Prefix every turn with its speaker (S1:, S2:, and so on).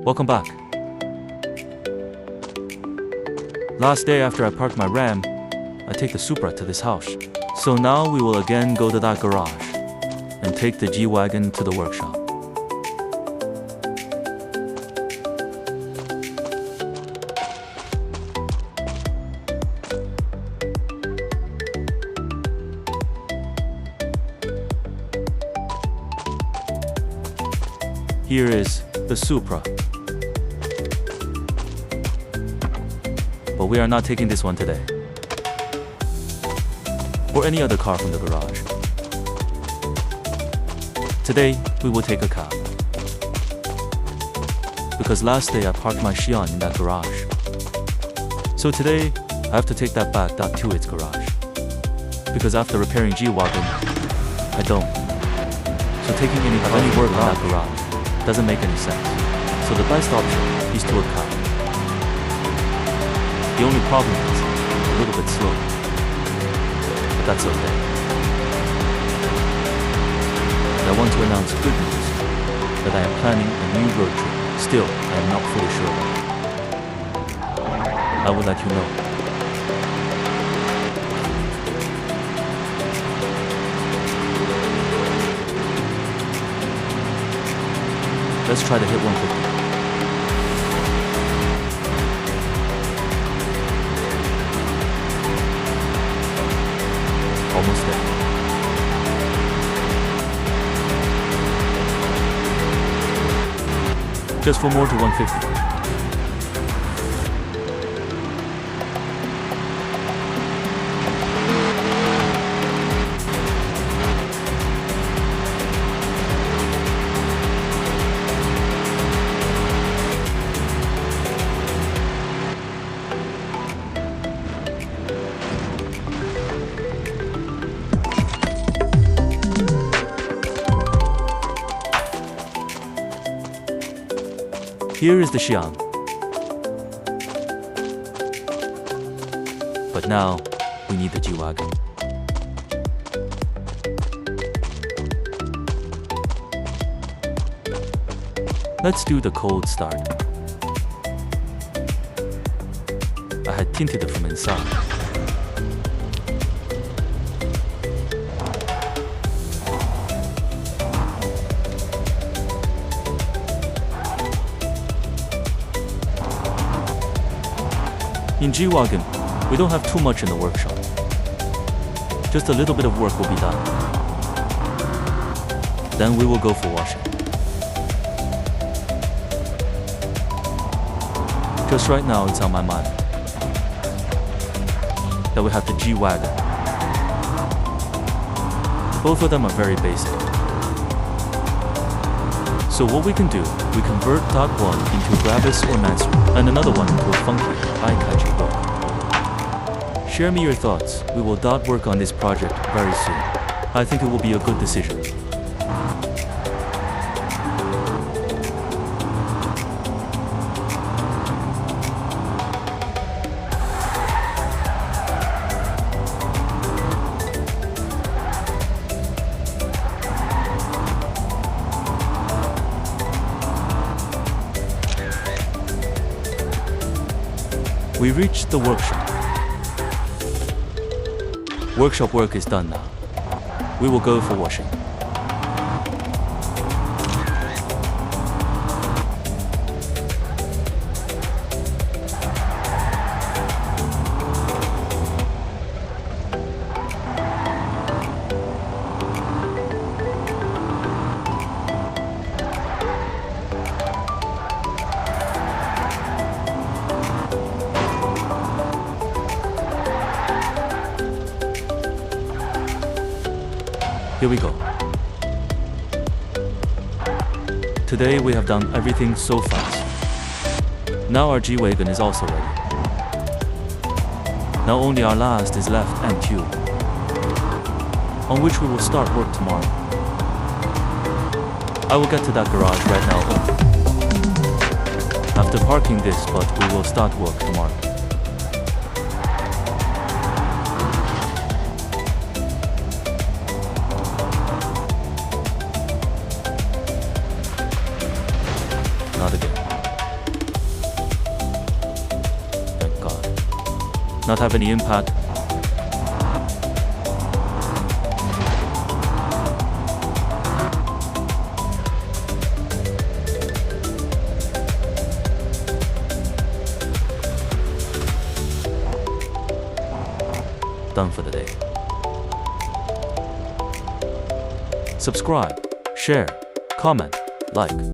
S1: Welcome back. Last day after I parked my Ram, I take the Supra to this house. So now we will again go to that garage and take the G-Wagon to the workshop. Here is the Supra. But we are not taking this one today. Or any other car from the garage. Today, we will take a cab. Because last day I parked my Chiron in that garage. So today, I have to take that back to its garage. Because after repairing G-Wagon, I don't. So taking any work in that garage doesn't make any sense. So the best option is to a cab. The only problem is a little bit slow. But that's okay. And I want to announce good news that I am planning a new road trip. Still, I am not fully sure about it. I will let you know. Let's try to hit 150. Almost there. Just 4 more to 150. Here is the Chiron. But now, we need the G-Wagon. Let's do the cold start. I had tinted it from inside. In G-Wagon, we don't have too much in the workshop. Just a little bit of work will be done. Then we will go for washing. Just right now it's on my mind that we have the G-Wagon. Both of them are very basic. So what we can do, we convert dot one into Gravis or Mansur, and another one into a funky, eye-catching look. Share me your thoughts. We will dot work on this project very soon. I think it will be a good decision. We reached the workshop. Workshop work is done now. We will go for washing. Here we go. Today we have done everything so fast. Now our G-Wagon is also ready. Now only our last is left and tube, on which we will start work tomorrow. I will get to that garage right now. After parking this, but we will start work tomorrow. Not again. not have any impact. Done for the day. Subscribe, share, comment, like.